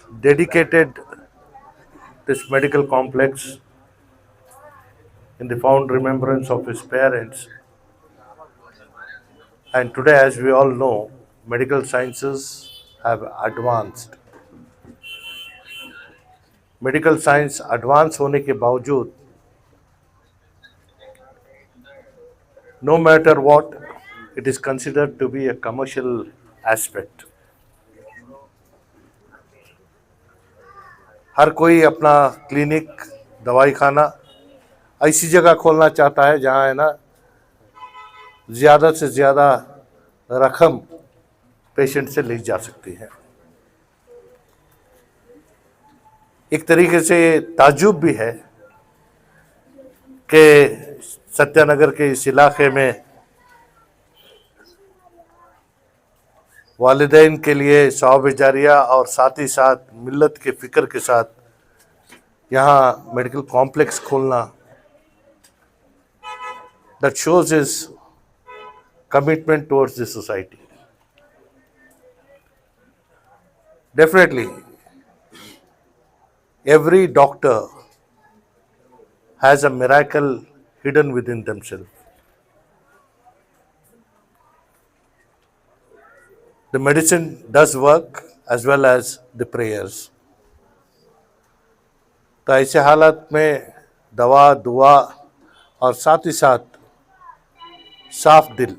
dedicated this medical complex in the fond remembrance of his parents. And today, as we all know, medical sciences have advanced. Medical science advance होने के बावजूद no matter what it is considered to be a commercial aspect. हर कोई अपना clinic, दवाई खाना ऐसी जगह खोलना चाहता है जहाँ है ना ज़्यादा से ज़्यादा रकम पेशेंट से ली जा सकती है. एक तरीके से ताज्जुब भी है कि सत्यानगर के इस इलाके में वालिदैन के लिए सवाब जारिया और साथ ही साथ मिल्लत के फ़िक्र के साथ यहाँ मेडिकल कॉम्प्लेक्स खोलना, that shows his commitment towards the society. Definitely, every doctor has a miracle hidden within themselves. The medicine does work as well as the prayers. तो ऐसे हालात में दवा, दुआ और साथ ही साथ साफ दिल,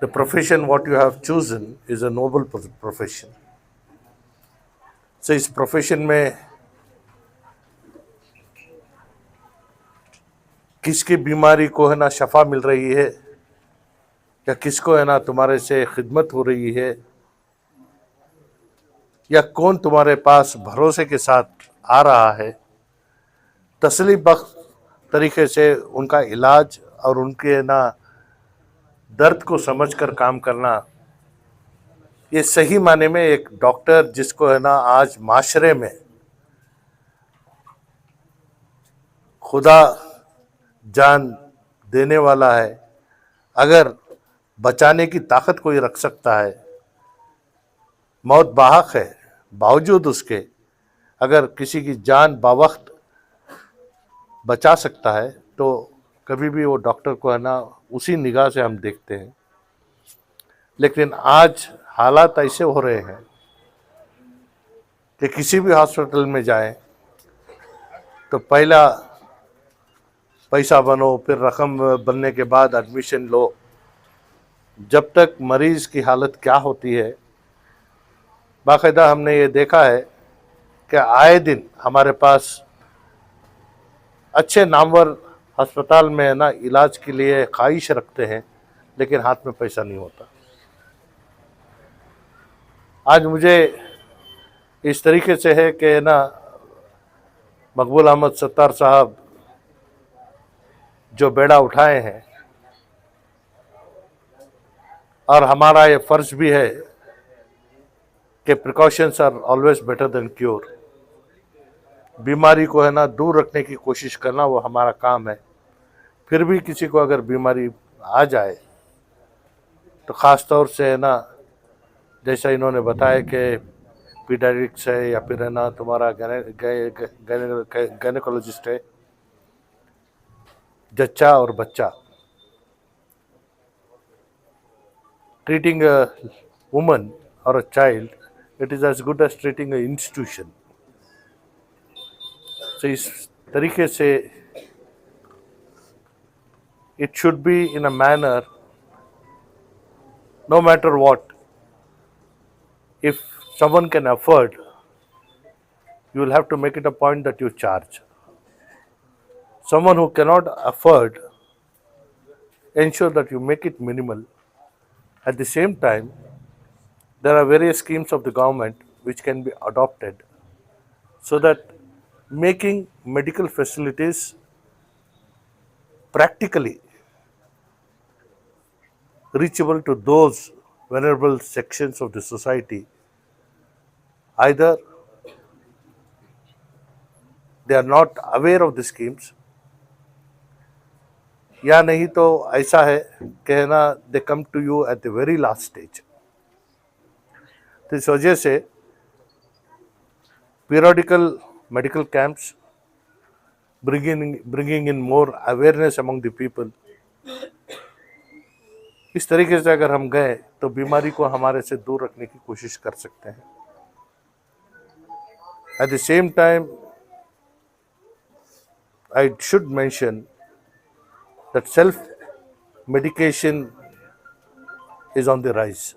the profession what you have chosen is a noble profession. So इस प्रोफेशन में किसकी बीमारी को है ना शफा मिल रही है या किसको है ना तुम्हारे से खिदमत हो रही है या कौन तुम्हारे पास भरोसे के साथ आ रहा है, तसल्ली बख्श तरीके से उनका इलाज और उनके ना दर्द को समझकर काम करना, ये सही माने में एक डॉक्टर जिसको है ना आज माशरे में खुदा जान देने वाला है, अगर बचाने की ताकत कोई रख सकता है, मौत बाहक है, बावजूद उसके अगर किसी की जान बावक्त बचा सकता है तो कभी भी वो डॉक्टर को है ना उसी निगाह से हम देखते हैं. लेकिन आज हालात ऐसे हो रहे हैं कि किसी भी हॉस्पिटल में जाएं तो पहला पैसा बनो, फिर रकम बनने के बाद एडमिशन लो. जब तक मरीज़ की हालत क्या होती है, बाकायदा हमने ये देखा है कि आए दिन हमारे पास अच्छे नामवर अस्पताल में है ना इलाज के लिए ख्वाहिश रखते हैं, लेकिन हाथ में पैसा नहीं होता. आज मुझे इस तरीके से है कि ना मकबूल अहमद सत्तार साहब जो बेड़ा उठाए हैं, और हमारा ये फ़र्ज भी है कि precautions are always better than cure. बीमारी को है ना दूर रखने की कोशिश करना वो हमारा काम है. फिर भी किसी को अगर बीमारी आ जाए तो ख़ास तौर से है ना जैसा इन्होंने बताया कि पीडियाट्रिक्स है या फिर है ना तुम्हारा गायनेकोलॉजिस्ट है, जच्चा और बच्चा, treating a woman or a child, it is as good as treating an institution. So इस तरीके से it should be in a manner, no matter what, if someone can afford, you will have to make it a point that you charge. Someone who cannot afford, ensure that you make it minimal. At the same time, there are various schemes of the government which can be adopted so that making medical facilities practically reachable to those vulnerable sections of the society, either they are not aware of the schemes या नहीं तो ऐसा है कि है ना they come to you at the very last stage. तो इस वजह से periodical medical camps, bringing in more awareness among the people, इस तरीके से अगर हम गए तो बीमारी को हमारे से दूर रखने की कोशिश कर सकते हैं. At the same time, I should mention that self-medication is on the rise.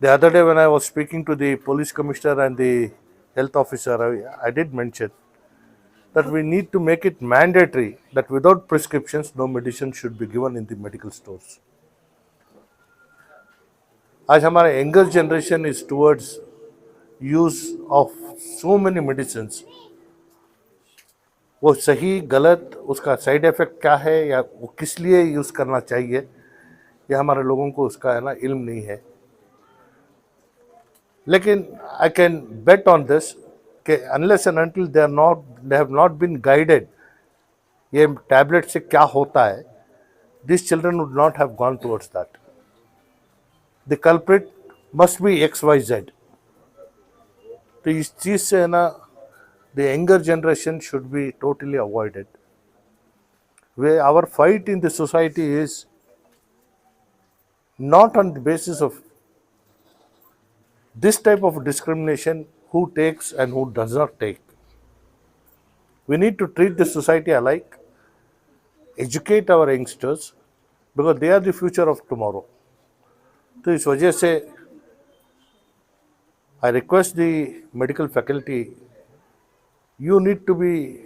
The other day when I was speaking to the police commissioner and the health officer, I did mention that we need to make it mandatory that without prescriptions, no medicine should be given in the medical stores. आज हमारा younger generation is towards use of so many medicines. वो सही गलत, उसका side effect क्या है या वो किस लिए यूज़ करना चाहिए, ये हमारे लोगों को उसका है ना इल्म नहीं है. लेकिन I can bet on this कि unless and until they have not been guided ये टैबलेट से क्या होता है, this children would not have gone towards that. The culprit must be XYZ. तो इस चीज़ से है ना the younger generation should be totally avoided. Where our fight in the society is not on the basis of this type of discrimination, who takes and who does not take. We need to treat the society alike, educate our youngsters, because they are the future of tomorrow. तो इस वजह से I request the medical faculty, you need to be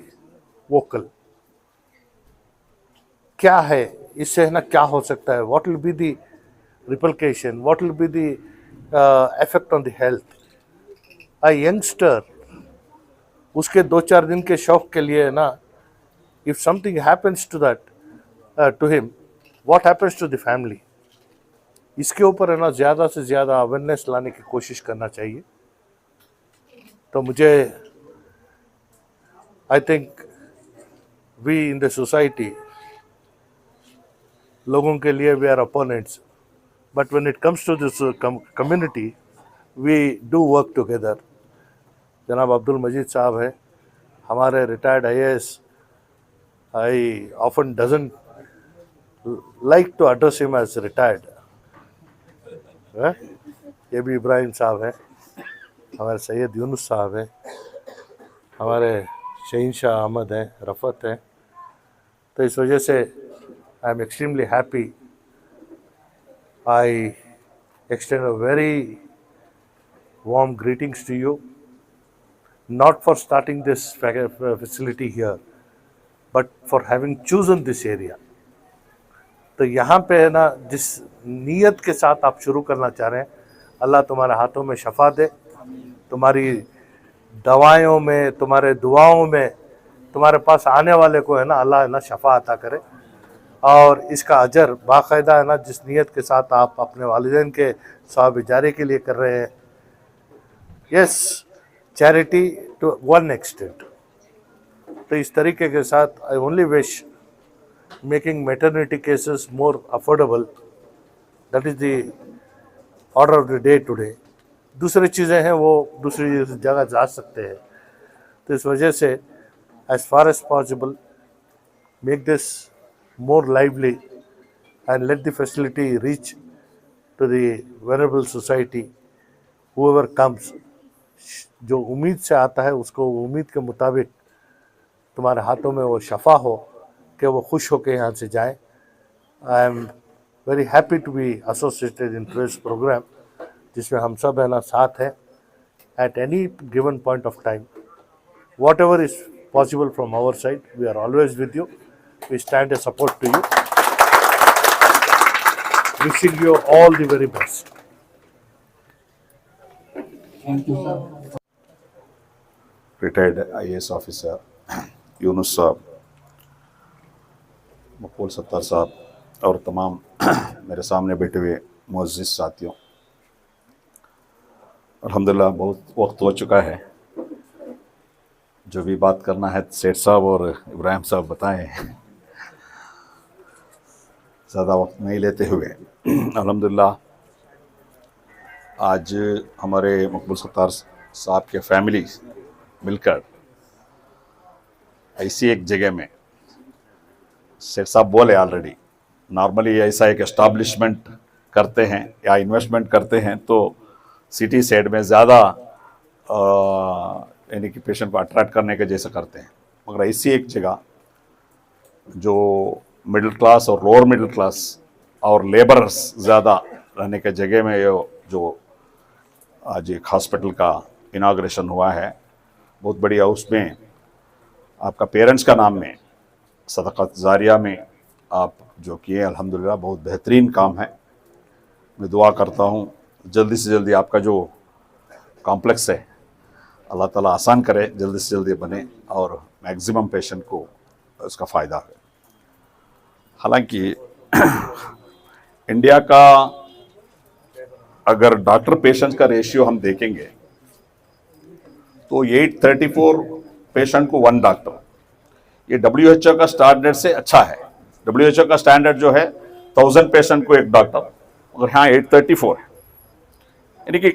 vocal. क्या है इससे है ना, क्या हो सकता है, what will be the repercussion, what will be the effect on the health. A youngster उसके 2-4 दिन के शौक के लिए है ना, if something happens to that to him, what happens to the family. इसके ऊपर है ना ज़्यादा से ज़्यादा अवेयरनेस लाने की कोशिश करना चाहिए. तो मुझे I think we in the society, लोगों के लिए we are opponents, but when it comes to this community, we do work together. जनाब अब्दुल मजीद साहब है, हमारे retired IAS. I often doesn't like to address him as retired. ये भी इब्राहिम साहब हैं, हमारे सैयद यूनुस साहब हैं, हमारे शहीनशाह अहमद हैं, रफ़त हैं. तो इस वजह से I am extremely happy. I extend a very warm greetings to you, not for starting this facility here, but for having chosen this area. तो यहाँ पे है ना, जिस नीयत के साथ आप शुरू करना चाह रहे हैं, अल्लाह तुम्हारे हाथों में शफा दे, तुम्हारी दवाइयों में, तुम्हारे दुआओं में, तुम्हारे पास आने वाले को है ना अल्लाह है ना शफा अता करे. और इसका अजर बाकायदा है ना, जिस नीयत के साथ आप अपने वालिदैन के सवाब जारी के लिए कर रहे हैं. Yes, charity to one extent. तो इस तरीके के साथ I only wish making maternity cases more affordable. That is the order of the day today. दूसरी चीज़ें हैं वो दूसरी जगह जा सकते हैं. तो इस वजह से as far as possible make this more lively and let the facility reach to the vulnerable society. Whoever comes, जो उम्मीद से आता है उसको उम्मीद के मुताबिक तुम्हारे हाथों में वो शफा हो कि वो खुश होकर यहाँ से जाए. I am very happy to be associated in today's programme, जिसमें हम सब है ना साथ हैं. At any given point of time, whatever is possible from our side, we are always with you. We stand a support to you. Wishing you all the very best. Retired IAS officer Yunus Sahab, Maqbool Sattar साहब और तमाम मेरे सामने बैठे हुए मुअज़्ज़िज़ साथियों, अल्हम्दुलिल्लाह बहुत वक्त हो चुका है. जो भी बात करना है सेठ साहब और इब्राहिम साहब बताएं. ज़्यादा वक्त नहीं लेते हुए अल्हम्दुलिल्लाह आज हमारे मकबूल सत्तार साहब के फैमिली मिलकर ऐसी एक जगह में, सेठ साहब बोले ऑलरेडी, नॉर्मली ऐसा एक एस्टाब्लिशमेंट करते हैं या इन्वेस्टमेंट करते हैं तो सिटी साइड में ज़्यादा यानी कि पेशेंट को अट्रैक्ट करने के जैसा करते हैं, मगर ऐसी एक जगह जो मिडिल क्लास और लोअर मिडिल क्लास और लेबरर्स ज़्यादा रहने के जगह में जो आज एक हॉस्पिटल का इनाग्रेशन हुआ है, बहुत बढ़िया। उसमें आपका पेरेंट्स का नाम में सदक़ात जारिया में आप जो किए अल्हम्दुलिल्लाह बहुत बेहतरीन काम है। मैं दुआ करता हूँ जल्दी से जल्दी आपका जो कॉम्प्लेक्स है अल्लाह ताला आसान करे, जल्दी से जल्दी बने और मैक्सिमम पेशेंट को उसका फ़ायदा है। हालांकि इंडिया का अगर डॉक्टर पेशेंट का रेशियो हम देखेंगे तो 834 पेशेंट को 1 डॉक्टर, ये WHO का स्टैंडर्ड से अच्छा है। WHO का स्टैंडर्ड जो है 1000 पेशेंट को 1 डॉक्टर, मगर यहाँ 834 है, यानी कि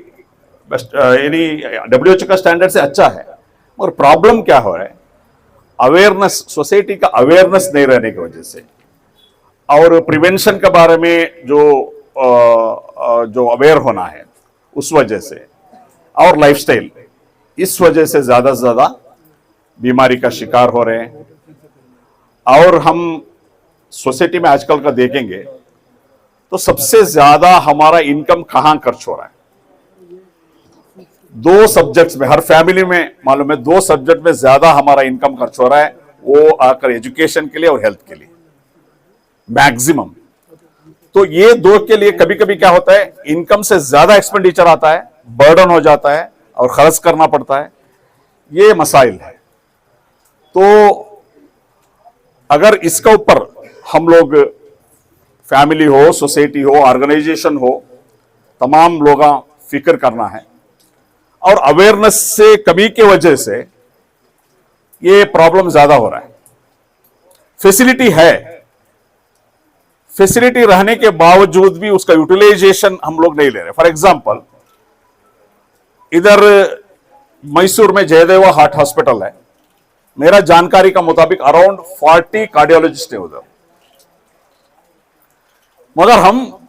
WHO का स्टैंडर्ड से अच्छा है। मगर प्रॉब्लम क्या हो रहा है, अवेयरनेस, सोसाइटी का अवेयरनेस नहीं रहने की वजह से और प्रिवेंशन के बारे में जो अवेयर होना है उस वजह से और लाइफस्टाइल, इस वजह से ज़्यादा से ज़्यादा बीमारी का शिकार हो रहे हैं। और हम सोसाइटी में आजकल का देखेंगे तो सबसे ज़्यादा हमारा इनकम कहाँ खर्च हो रहा है, 2 सब्जेक्ट्स में, हर फैमिली में मालूम है 2 सब्जेक्ट में ज़्यादा हमारा इनकम खर्च हो रहा है, वो आकर एजुकेशन के लिए और हेल्थ के लिए मैक्सिमम। तो ये 2 के लिए कभी कभी क्या होता है, इनकम से ज्यादा एक्सपेंडिचर आता है, बर्डन हो जाता है और खर्च करना पड़ता है, ये मसाइल है। तो अगर इसका ऊपर हम लोग फैमिली हो, सोसाइटी हो, ऑर्गेनाइजेशन हो, तमाम लोग फिक्र करना है। और अवेयरनेस से कमी की वजह से ये प्रॉब्लम ज्यादा हो रहा है। फैसिलिटी है, फैसिलिटी रहने के बावजूद भी उसका यूटिलाइजेशन हम लोग नहीं ले रहे। फॉर एग्जांपल इधर मैसूर में जयदेवा हार्ट हॉस्पिटल है, मेरा जानकारी का मुताबिक अराउंड 40 कार्डियोलॉजिस्ट है उधर, मगर हम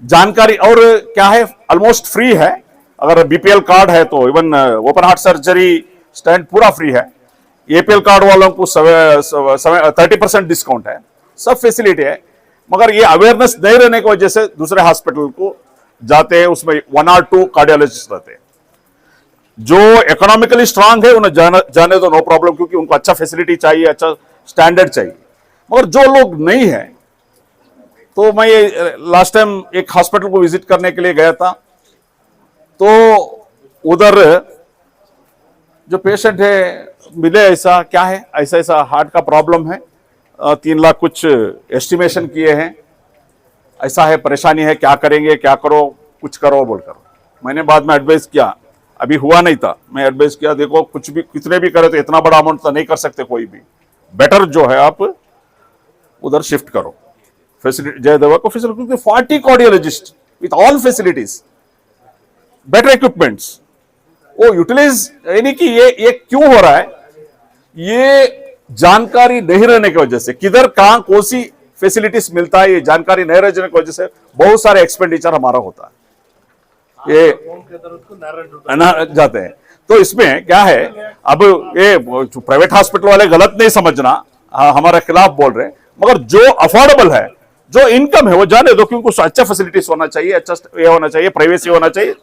जानकारी और क्या है, ऑलमोस्ट फ्री है। अगर बीपीएल कार्ड है तो even open heart surgery stand पूरा फ्री है। एपीएल कार्ड वालों को 30% डिस्काउंट है, सब फैसिलिटी है। मगर ये अवेयरनेस नहीं रहने की वजह से दूसरे हॉस्पिटल को जाते हैं, उसमें 1 और 2 कार्डियोलॉजिस्ट रहते हैं। जो इकोनॉमिकली स्ट्रांग है उन्हें जाने दो, नो प्रॉब्लम, क्योंकि उनको अच्छा फैसिलिटी चाहिए, अच्छा स्टैंडर्ड चाहिए। मगर जो लोग नहीं है, तो मैं ये लास्ट टाइम एक हॉस्पिटल को विजिट करने के लिए गया था, तो उधर जो पेशेंट है मिले, ऐसा क्या है, ऐसा ऐसा हार्ट का प्रॉब्लम है, 3 लाख कुछ एस्टिमेशन किए हैं, ऐसा है, परेशानी है, क्या करेंगे, क्या करो, कुछ करो बोलकर। मैंने बाद में एडवाइस किया, अभी हुआ नहीं था, मैं एडवाइस किया, देखो कुछ भी कितने भी करे तो इतना बड़ा अमाउंट तो नहीं कर सकते कोई भी, बेटर जो है आप उधर शिफ्ट करो फैसिलिटी, जयदेवा को facility, 40 cardiologist with all facilities, better equipments, वो यूटिलाइज, यानी कि ये क्यों हो रहा है, ये जानकारी नहीं रहने की वजह से, किधर कहां कौन सी फैसिलिटीज मिलता है, ये जानकारी नहीं रहने की वजह से बहुत सारे एक्सपेंडिचर हमारा होता है, ये जाते हैं। तो इसमें क्या है, अब ये प्राइवेट हॉस्पिटल वाले गलत नहीं समझना, हमारे खिलाफ बोल रहे हैं, मगर जो अफोर्डेबल है, जो इनकम है वो जाने दो, क्योंकि उसको अच्छा फैसिलिटीज होना चाहिए, अच्छा ये होना चाहिए, प्राइवेसी होना चाहिए।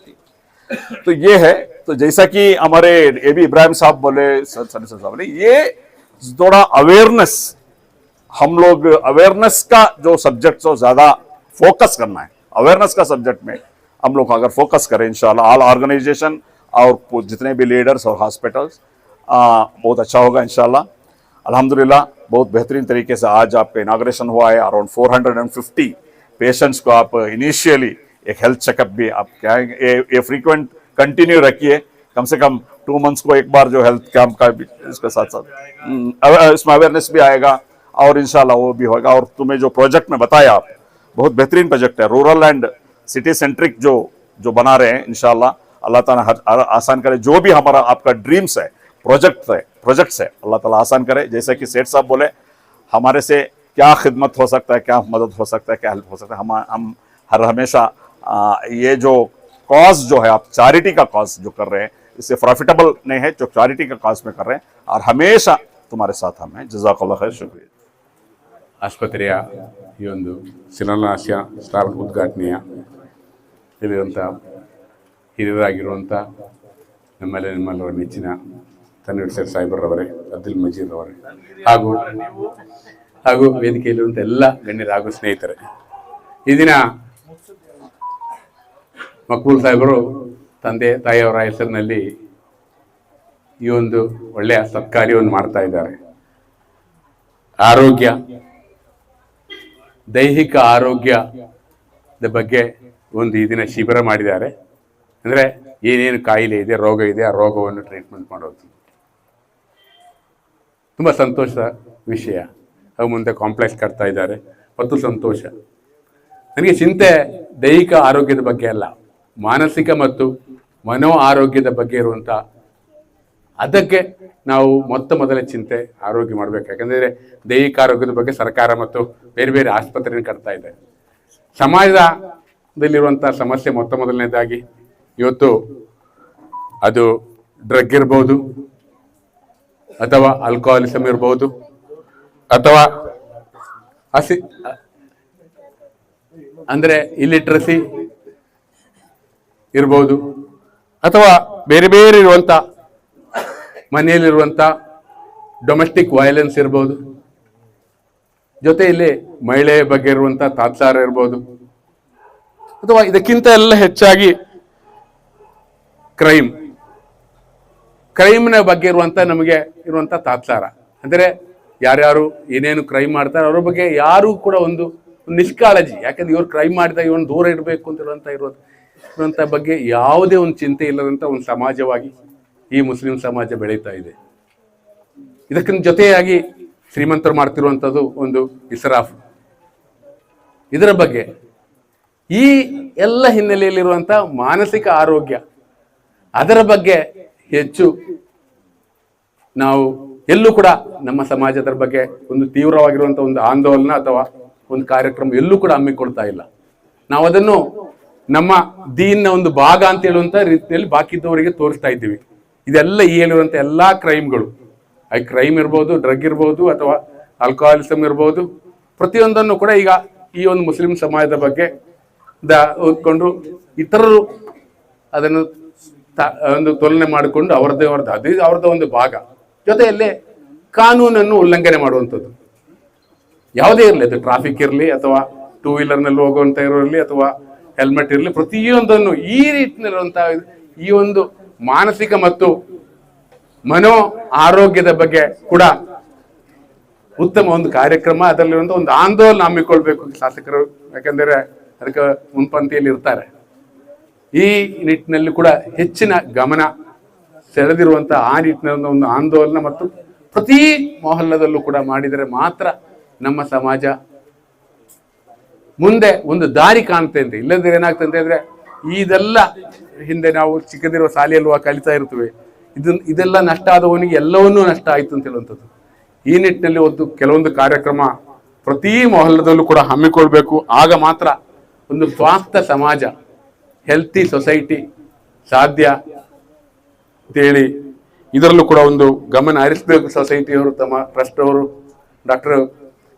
तो ये है, तो जैसा कि हमारे एबी इब्राहिम साहब बोले, साहब ने, ये थोड़ा अवेयरनेस, हम लोग अवेयरनेस का जो सब्जेक्ट हो ज्यादा फोकस करना है, अवेयरनेस का सब्जेक्ट में हम लोग अगर फोकस करें इंशाल्लाह, ऑल ऑर्गेनाइजेशन और जितने भी लीडर्स और हॉस्पिटल्स, बहुत अच्छा होगा इंशाल्लाह। अल्हम्दुलिल्लाह बहुत बेहतरीन तरीके से आज आपका इनाग्रेशन हुआ है। अराउंड 450 पेशेंट्स को आप इनिशियली एक हेल्थ चेकअप भी आप क्या है, ये फ्रीक्वेंट कंटिन्यू रखिए, कम से कम 2 मंथ्स को एक बार जो हेल्थ कैंप का भी इसके साथ साथ इसमें अवेयरनेस भी आएगा और इंशाल्लाह वो भी होगा। और तुम्हें जो प्रोजेक्ट में बताया आप, बहुत बेहतरीन प्रोजेक्ट है, रूरल एंड सिटी सेंट्रिक जो बना रहे हैं, इंशाल्लाह अल्लाह ताला हर आसान करे। जो भी हमारा आपका ड्रीम्स है, प्रोजेक्ट्स है, अल्लाह ताला आसान करे। जैसे कि सेठ साहब बोले, हमारे से क्या खिदमत हो सकता है, क्या मदद हो सकता है, क्या हेल्प हो सकता है, हम हर हमेशा ये जो कॉज जो है, आप चैरिटी का कॉज जो कर रहे हैं, इससे प्रॉफिटेबल नहीं है, जो चैरिटी का कॉज में कर रहे हैं, और हमेशा तुम्हारे साथ हम हैं। जज़ाकल्लाह खैर, शुक्रिया। ಆಸ್ಪತ್ರೆಯ ಈ ಒಂದು ಶಿಲಾನ್ಯಾಸ ಸ್ಲಾಬ್ ಉದ್ಘಾಟನೆಯ ಇಲ್ಲಿರುವಂಥ ಹಿರಿಯರಾಗಿರುವಂಥ ನಿಮ್ಮಲ್ಲವರ ನೆಚ್ಚಿನ ತನ್ವೀರ್ ಸೇಠ್ ಸಾಹೇಬ್ರವರೇ, ಅಬ್ದುಲ್ ಮಜೀದ್ ಅವರೇ, ಹಾಗೂ ವೇದಿಕೆಯಲ್ಲಿರುವಂಥ ಎಲ್ಲ ಗಣ್ಯರು ಹಾಗೂ ಸ್ನೇಹಿತರೆ, ಈ ದಿನ ಮಕ್ಬೂಲ್ ಸಾಹೇಬರು ತಂದೆ ತಾಯಿಯವರ ಹೆಸರಿನಲ್ಲಿ ಈ ಒಂದು ಒಳ್ಳೆಯ ಸತ್ಕಾರ್ಯವನ್ನು ಮಾಡ್ತಾ ಇದ್ದಾರೆ. ಆರೋಗ್ಯ, ದೈಹಿಕ ಆರೋಗ್ಯದ ಬಗ್ಗೆ ಒಂದು ಈ ದಿನ ಶಿಬಿರ ಮಾಡಿದ್ದಾರೆ. ಅಂದರೆ ಏನೇನು ಕಾಯಿಲೆ ಇದೆ, ರೋಗ ಇದೆ, ಆ ರೋಗವನ್ನು ಟ್ರೀಟ್ಮೆಂಟ್ ಮಾಡೋದು ತುಂಬ ಸಂತೋಷದ ವಿಷಯ. ಅವು ಮುಂದೆ ಕಾಂಪ್ಲೆಕ್ಸ್ ಕಟ್ತಾ ಇದ್ದಾರೆ ಮತ್ತು ಸಂತೋಷ. ನನಗೆ ಚಿಂತೆ ದೈಹಿಕ ಆರೋಗ್ಯದ ಬಗ್ಗೆ ಅಲ್ಲ, ಮಾನಸಿಕ ಮತ್ತು ಮನೋ ಆರೋಗ್ಯದ ಬಗ್ಗೆ ಇರುವಂಥ, ಅದಕ್ಕೆ ನಾವು ಮೊದಲ ಚಿಂತೆ ಆರೋಗ್ಯ ಮಾಡಬೇಕು. ಯಾಕಂದರೆ ದೈಹಿಕ ಆರೋಗ್ಯದ ಬಗ್ಗೆ ಸರ್ಕಾರ ಮತ್ತು ಬೇರೆ ಬೇರೆ ಆಸ್ಪತ್ರೆಯನ್ನು ಕಟ್ತಾ ಇದೆ. ಸಮಾಜದಲ್ಲಿರುವಂಥ ಸಮಸ್ಯೆ ಮೊದಲನೇದಾಗಿ ಇವತ್ತು ಅದು ಡ್ರಗ್ ಇರ್ಬೋದು, ಅಥವಾ ಆಲ್ಕೋಹಾಲಿಸಮ್ ಇರ್ಬೋದು, ಅಥವಾ ಅಂದರೆ ಇಲಿಟ್ರಸಿ ಇರ್ಬೋದು, ಅಥವಾ ಬೇರೆ ಬೇರೆ ಇರುವಂಥ ಮನೆಯಲ್ಲಿರುವಂಥ ಡೊಮೆಸ್ಟಿಕ್ ವೈಲೆನ್ಸ್ ಇರ್ಬೋದು, ಜೊತೆಯಲ್ಲಿ ಮಹಿಳೆಯ ಬಗ್ಗೆ ಇರುವಂಥ ತಾತ್ಸಾರ ಇರ್ಬೋದು, ಅಥವಾ ಇದಕ್ಕಿಂತ ಎಲ್ಲ ಹೆಚ್ಚಾಗಿ ಕ್ರೈಮ್ನ ಬಗ್ಗೆ ನಮಗೆ ಇರುವಂಥ ತಾತ್ಸಾರ. ಅಂದರೆ ಯಾರ್ಯಾರು ಏನೇನು ಕ್ರೈಮ್ ಮಾಡ್ತಾರೆ ಅವ್ರ ಬಗ್ಗೆ ಯಾರು ಕೂಡ ಒಂದು ನಿಷ್ಕಾಳಜಿ. ಯಾಕಂದ್ರೆ ಇವ್ರು ಕ್ರೈಮ್ ಮಾಡಿದಾಗ ಇವನು ದೂರ ಇಡಬೇಕು ಅಂತ ಇರುವಂಥ ಬಗ್ಗೆ ಯಾವುದೇ ಒಂದು ಚಿಂತೆ ಇಲ್ಲದಂಥ ಒಂದು ಸಮಾಜವಾಗಿ ಈ ಮುಸ್ಲಿಂ ಸಮಾಜ ಬೆಳೀತಾ ಇದೆ. ಇದಕ್ಕಿಂತ ಜೊತೆಯಾಗಿ ಶ್ರೀಮಂತರು ಮಾಡ್ತಿರುವಂಥದ್ದು ಒಂದು ಇಸ್ರಾಫ್. ಇದರ ಬಗ್ಗೆ ಈ ಎಲ್ಲ ಹಿನ್ನೆಲೆಯಲ್ಲಿರುವಂಥ ಮಾನಸಿಕ ಆರೋಗ್ಯ, ಅದರ ಬಗ್ಗೆ ಹೆಚ್ಚು ನಾವು ಎಲ್ಲೂ ಕೂಡ ನಮ್ಮ ಸಮಾಜದ ಬಗ್ಗೆ ಒಂದು ತೀವ್ರವಾಗಿರುವಂಥ ಒಂದು ಆಂದೋಲನ ಅಥವಾ ಒಂದು ಕಾರ್ಯಕ್ರಮ ಎಲ್ಲೂ ಕೂಡ ಹಮ್ಮಿಕೊಳ್ತಾ ಇಲ್ಲ. ನಾವು ಅದನ್ನು ನಮ್ಮ ದೀನ್ನ ಒಂದು ಭಾಗ ಅಂತ ಹೇಳುವಂಥ ರೀತಿಯಲ್ಲಿ ಬಾಕಿದ್ದವರಿಗೆ ತೋರಿಸ್ತಾ ಇದ್ದೀವಿ. ಇದೆಲ್ಲ ಈ ಹೇಳಿರುವಂಥ ಎಲ್ಲ ಕ್ರೈಮ್ಗಳು, ಕ್ರೈಮ್ ಇರ್ಬೋದು, ಡ್ರಗ್ ಇರ್ಬೋದು, ಅಥವಾ ಆಲ್ಕೋಹಾಲಿಸಮ್ ಇರ್ಬೋದು, ಪ್ರತಿಯೊಂದನ್ನು ಕೂಡ ಈಗ ಈ ಒಂದು ಮುಸ್ಲಿಂ ಸಮಾಜದ ಬಗ್ಗೆ ಓದ್ಕೊಂಡು ಇತರರು ಅದನ್ನು ಒಂದು ತುಲನೆ ಮಾಡಿಕೊಂಡು ಅವ್ರದ್ದೇ ಒಂದು ಭಾಗ, ಜೊತೆಯಲ್ಲೇ ಕಾನೂನನ್ನು ಉಲ್ಲಂಘನೆ ಮಾಡುವಂಥದ್ದು ಯಾವುದೇ ಇರಲಿ, ಅದು ಟ್ರಾಫಿಕ್ ಇರಲಿ, ಅಥವಾ ಟೂ ವೀಲರ್ನಲ್ಲಿ ಹೋಗುವಂತ ಇರಲಿ, ಅಥವಾ ಹೆಲ್ಮೆಟ್ ಇರಲಿ, ಪ್ರತಿಯೊಂದನ್ನು ಈ ರೀತಿಯಲ್ಲಿರುವಂತಹ ಈ ಒಂದು ಮಾನಸಿಕ ಮತ್ತು ಮನೋ ಆರೋಗ್ಯದ ಬಗ್ಗೆ ಕೂಡ ಉತ್ತಮ ಒಂದು ಕಾರ್ಯಕ್ರಮ, ಅದರಲ್ಲಿರುವಂಥ ಒಂದು ಆಂದೋಲನ ಹಮ್ಮಿಕೊಳ್ಬೇಕು ಶಾಸಕರು. ಯಾಕಂದರೆ ಅದಕ್ಕೆ ಮುನ್ಪಂಕ್ತಿಯಲ್ಲಿ ಇರ್ತಾರೆ. ಈ ನಿಟ್ಟಿನಲ್ಲಿ ಕೂಡ ಹೆಚ್ಚಿನ ಗಮನ ಸೆಳೆದಿರುವಂಥ ಆ ನಿಟ್ಟಿನ ಒಂದು ಆಂದೋಲನ ಮತ್ತು ಪ್ರತಿ ಮೊಹಲ್ಲದಲ್ಲೂ ಕೂಡ ಮಾಡಿದರೆ ಮಾತ್ರ ನಮ್ಮ ಸಮಾಜ ಮುಂದೆ ಒಂದು ದಾರಿ ಕಾಣುತ್ತೆ ಅಂತ. ಇಲ್ಲದ್ರೆ ಏನಾಗ್ತದೆ ಅಂತ ಹೇಳಿದ್ರೆ, ಇದೆಲ್ಲ ಹಿಂದೆ ನಾವು ಚಿಕ್ಕದಿರುವ ಶಾಲೆಯಲ್ಲಿ ಕಲಿತಾ ಇರ್ತೇವೆ, ಇದೆಲ್ಲ ನಷ್ಟ ಆದವನಿಗೆ ಎಲ್ಲವನ್ನೂ ನಷ್ಟ ಆಯ್ತು ಅಂತ ಹೇಳುವಂಥದ್ದು. ಈ ನಿಟ್ಟಿನಲ್ಲಿ ಕೆಲವೊಂದು ಕಾರ್ಯಕ್ರಮ ಪ್ರತಿ ಮೊಹಲ್ಲದಲ್ಲೂ ಕೂಡ ಹಮ್ಮಿಕೊಳ್ಬೇಕು. ಆಗ ಮಾತ್ರ ಒಂದು ಸ್ವಾಸ್ಥ್ಯ ಸಮಾಜ, ಹೆಲ್ತಿ ಸೊಸೈಟಿ ಸಾಧ್ಯ ಅಂತೇಳಿ ಇದರಲ್ಲೂ ಕೂಡ ಒಂದು ಗಮನ ಹರಿಸಬೇಕು ಸೊಸೈಟಿಯವರು, ತಮ್ಮ ಟ್ರಸ್ಟ್ ಅವರು. Doctor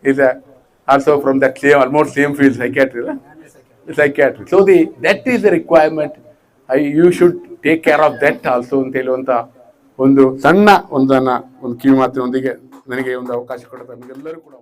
is also from that almost same field, psychiatry. So that is the requirement. You should take care of that also ಅಂತ ಹೇಳುವಂತ ಒಂದು ಸಣ್ಣ ಒಂದು ಕಿವಿ ಮಾತಿನೊಂದಿಗೆ ನನಗೆ ಒಂದು ಅವಕಾಶ ಕೊಡುತ್ತೆ. ನಮಗೆಲ್ಲರೂ ಕೂಡ